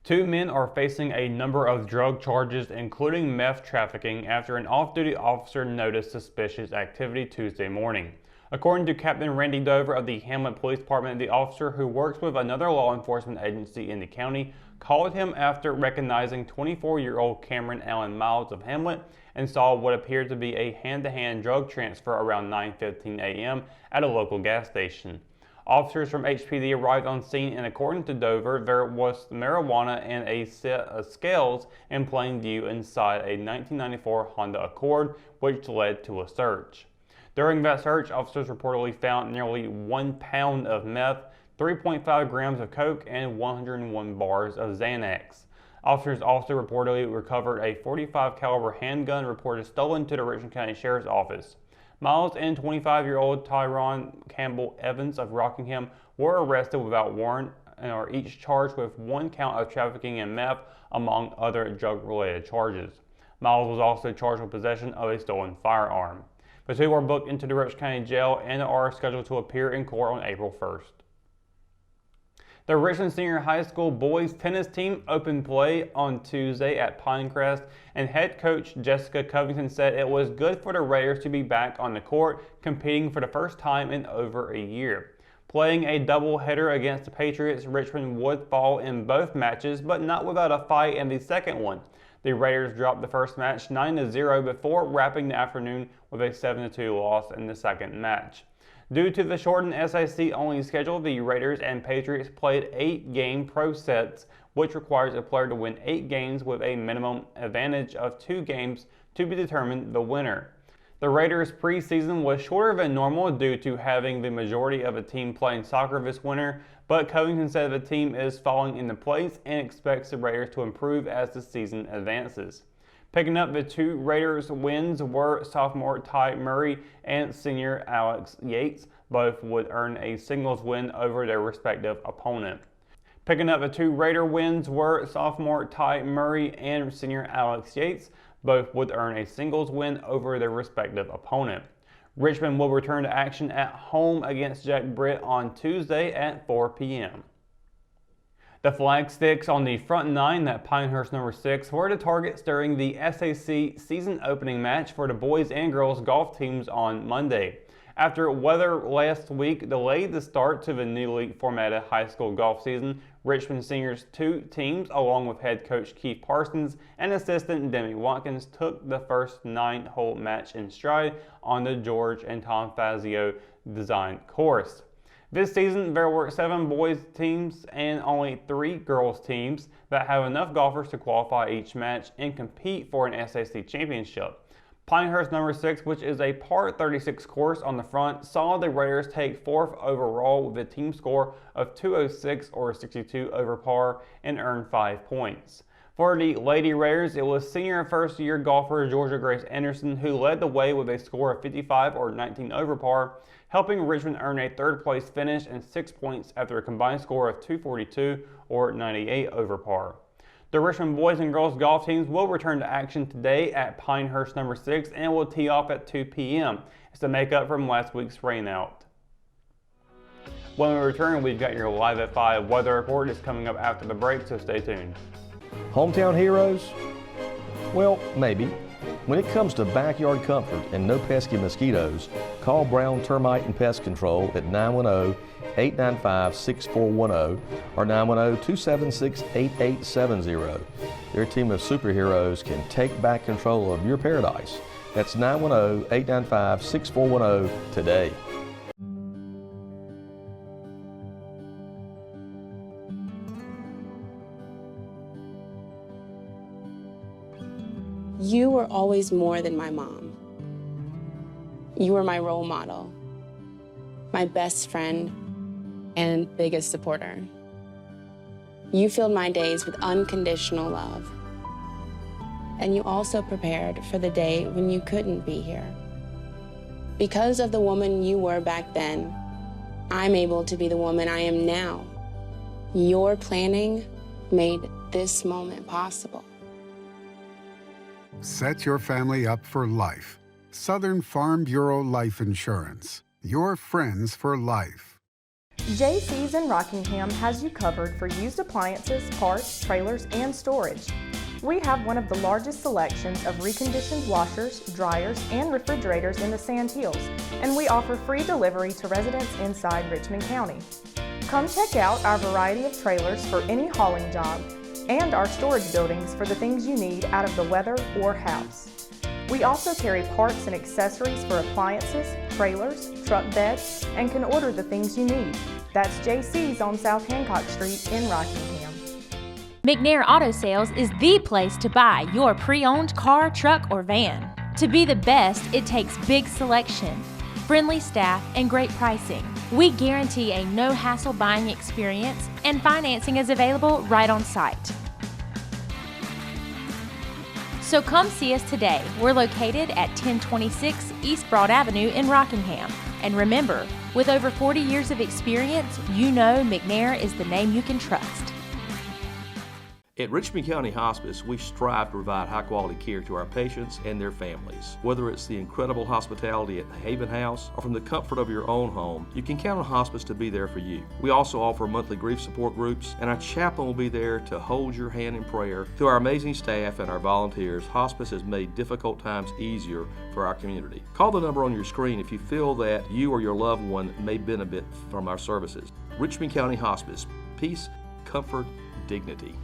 Two men are facing a number of drug charges, including meth trafficking, after an off-duty officer noticed suspicious activity Tuesday morning. According to Captain Randy Dover of the Hamlet Police Department, the officer, who works with another law enforcement agency in the county, called him after recognizing 24-year-old Cameron Allen Miles of Hamlet and saw what appeared to be a hand-to-hand drug transfer around 9:15 a.m. at a local gas station. Officers from HPD arrived on scene, and according to Dover, there was marijuana and a set of scales in plain view inside a 1994 Honda Accord, which led to a search. During that search, officers reportedly found nearly 1 pound of meth, 3.5 grams of coke, and 101 bars of Xanax. Officers also reportedly recovered a .45 caliber handgun reported stolen to the Richmond County Sheriff's Office. Miles and 25-year-old Tyrone Campbell Evans of Rockingham were arrested without warrant and are each charged with 1 count of trafficking in meth, among other drug-related charges. Miles was also charged with possession of a stolen firearm. The two were booked into the Richmond County Jail and are scheduled to appear in court on April 1st. The Richmond Senior High School boys tennis team opened play on Tuesday at Pinecrest, and head coach Jessica Covington said it was good for the Raiders to be back on the court, competing for the first time in over a year. Playing a doubleheader against the Patriots, Richmond would fall in both matches, but not without a fight in the second one. The Raiders dropped the first match 9-0 before wrapping the afternoon with a 7-2 loss in the second match. Due to the shortened SIC-only schedule, the Raiders and Patriots played 8-game pro sets, which requires a player to win 8 games with a minimum advantage of 2 games to be determined the winner. The Raiders' preseason was shorter than normal due to having the majority of the team playing soccer this winter, but Covington said the team is falling into place and expects the Raiders to improve as the season advances. Picking up the 2 Raiders wins were sophomore Ty Murray and senior Alex Yates. Both would earn a singles win over their respective opponent. Picking up the 2 Raider wins were sophomore Ty Murray and senior Alex Yates. Both would earn a singles win over their respective opponent. Richmond will return to action at home against Jack Britt on Tuesday at 4 p.m. The flag sticks on the front 9 at Pinehurst number 6 were the targets during the SAC season opening match for the boys and girls golf teams on Monday. After weather last week delayed the start to the newly formatted high school golf season, Richmond Seniors' 2 teams, along with head coach Keith Parsons and assistant Demi Watkins, took the first 9-hole match in stride on the George and Tom Fazio designed course. This season, there were 7 boys teams and only 3 girls teams that have enough golfers to qualify each match and compete for an SAC championship. Pinehurst number 6, which is a par 36 course on the front, saw the Raiders take 4th overall with a team score of 206 or 62 over par and earn 5 points. For the Lady Raiders, it was senior first-year golfer Georgia Grace Anderson who led the way with a score of 55 or 19 over par, helping Richmond earn a 3rd place finish and 6 points after a combined score of 242 or 98 over par. The Richmond boys and girls golf teams will return to action today at Pinehurst number 6 and will tee off at 2 p.m. It's to make up from last week's rainout. When we return, we've got your Live at 5 weather report is coming up after the break, so stay tuned. Hometown heroes? Well, maybe. When it comes to backyard comfort and no pesky mosquitoes, call Brown Termite and Pest Control at 910-895-6410 or 910-276-8870. Their team of superheroes can take back control of your paradise. That's 910-895-6410 today. You were always more than my mom. You were my role model, my best friend, and biggest supporter. You filled my days with unconditional love. And you also prepared for the day when you couldn't be here. Because of the woman you were back then, I'm able to be the woman I am now. Your planning made this moment possible. Set your family up for life. Southern Farm Bureau Life Insurance. Your friends for life. JC's in Rockingham has you covered for used appliances, parts, trailers, and storage. We have one of the largest selections of reconditioned washers, dryers, and refrigerators in the Sand Hills, and we offer free delivery to residents inside Richmond County. Come check out our variety of trailers for any hauling job and our storage buildings for the things you need out of the weather or house. We also carry parts and accessories for appliances, trailers, truck beds, and can order the things you need. That's JC's on South Hancock Street in Rockingham. McNair Auto Sales is the place to buy your pre-owned car, truck, or van. To be the best, it takes big selection, friendly staff, and great pricing. We guarantee a no-hassle buying experience, and financing is available right on site. So come see us today. We're located at 1026 East Broad Avenue in Rockingham. And remember, with over 40 years of experience, you know McNair is the name you can trust. At Richmond County Hospice, we strive to provide high-quality care to our patients and their families. Whether it's the incredible hospitality at the Haven House or from the comfort of your own home, you can count on hospice to be there for you. We also offer monthly grief support groups, and our chaplain will be there to hold your hand in prayer. Through our amazing staff and our volunteers, hospice has made difficult times easier for our community. Call the number on your screen if you feel that you or your loved one may benefit from our services. Richmond County Hospice. Peace, comfort, dignity.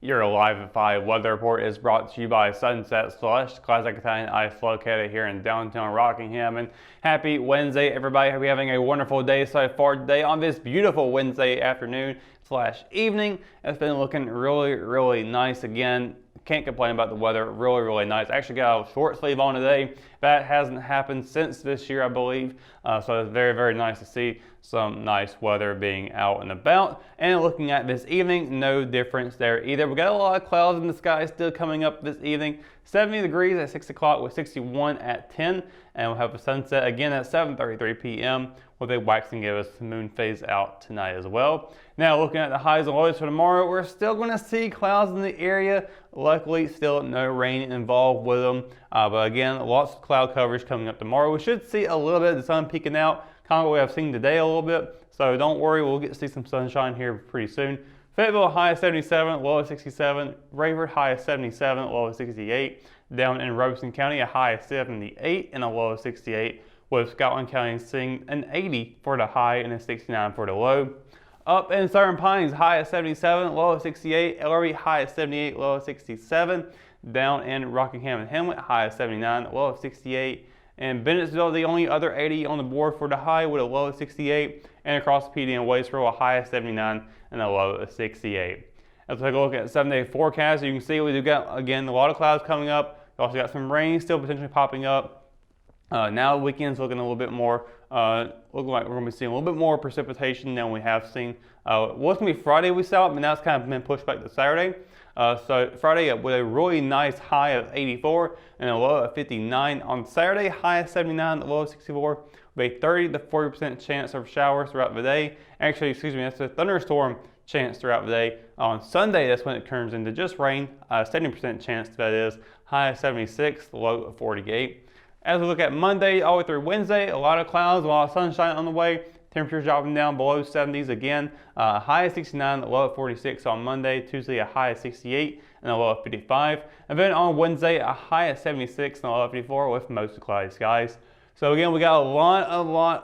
Your Live at 5 weather report is brought to you by Sunset Slush, classic Italian ice located here in downtown Rockingham. And happy Wednesday, everybody. Hope you're having a wonderful day so far today on this beautiful Wednesday afternoon / evening. It's been looking really nice again. Can't complain about the weather. Really nice. Actually got a short sleeve on today. That hasn't happened since this year, I believe. So it's very nice to see some nice weather being out and about. And looking at this evening, no difference there either. We got a lot of clouds in the sky still coming up this evening. 70 degrees at 6 o'clock with 61 at 10. And we'll have a sunset again at 7:33 p.m. with a waxing gibbous moon phase out tonight as well. Now looking at the highs and lows for tomorrow, we're still going to see clouds in the area. Luckily, still no rain involved with them. But again, lots of cloud coverage coming up tomorrow. We should see a little bit of the sun peeking out, kind of what we have seen today a little bit. So don't worry, we'll get to see some sunshine here pretty soon. Fayetteville, high of 77, low of 67. Rayford, high of 77, low of 68. Down in Robeson County, a high of 78 and a low of 68. With Scotland County seeing an 80 for the high and a 69 for the low. Up in Southern Pines, high of 77, low of 68. Ellery, high of 78, low of 67. Down in Rockingham and Hamlet, high of 79, low of 68. And Bennettsville, the only other 80 on the board for the high with a low of 68. And across the PD in Waitsboro, a high of 79 and a low of 68. Let's take a look at the 7-day forecast. You can see we do got, again, a lot of clouds coming up. We also got some rain still potentially popping up. Now the weekend's looking a little bit more, looking like we're going to be seeing a little bit more precipitation than we have seen. It was going to be Friday we saw it, but now it's kind of been pushed back to Saturday. So Friday with a really nice high of 84 and a low of 59. On Saturday, high of 79, low of 64. With a 30 to 40% chance of showers throughout the day. Actually, that's a thunderstorm chance throughout the day. On Sunday, that's when it turns into just rain. 70% chance that is. High of 76, low of 48. As we look at Monday all the way through Wednesday, a lot of clouds, a lot of sunshine on the way. Temperatures dropping down below 70s again. High of 69, low of 46 on Monday. Tuesday, a high of 68 and a low of 55. And then on Wednesday, a high of 76 and a low of 54 with mostly cloudy skies. So again, we got a lot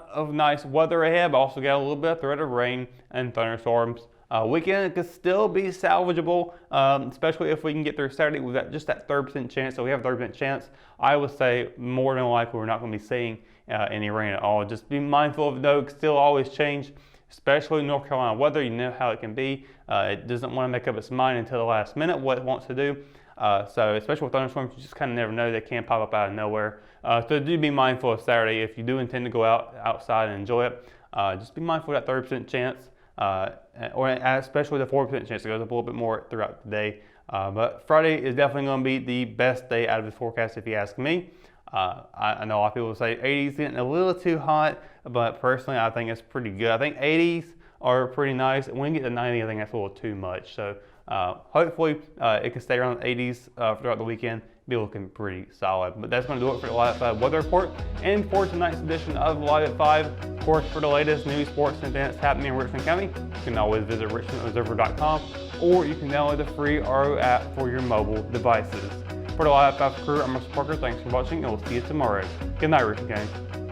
of nice weather ahead, but also got a little bit of threat of rain and thunderstorms. Weekend could still be salvageable, especially if we can get through Saturday. We've got just that 30% chance, so we have a 30% chance. I would say more than likely we're not going to be seeing any rain at all. Just be mindful of though, it could still always change, especially North Carolina weather. You know how it can be. It doesn't want to make up its mind until the last minute what it wants to do. So especially with thunderstorms, you just kind of never know. They can pop up out of nowhere. So do be mindful of Saturday. If you do intend to go outside and enjoy it, just be mindful of that 30% chance. Or especially the 40% chance it goes up a little bit more throughout the day. But Friday is definitely going to be the best day out of the forecast if you ask me. I know a lot of people say 80s getting a little too hot, but personally I think it's pretty good. I think 80s are pretty nice. When you get to 90, I think that's a little too much. So hopefully it can stay around the 80s throughout the weekend. be looking pretty solid. But that's going to do it for the Live at 5 weather report and for tonight's edition of Live at 5. Of course, for the latest news, sports, and events happening in Richmond County, you can always visit richmondobserver.com, or you can download the free RO app for your mobile devices. For the Live at 5 crew, I'm Mr. Parker. Thanks for watching, and we'll see you tomorrow. Good night, Richmond County.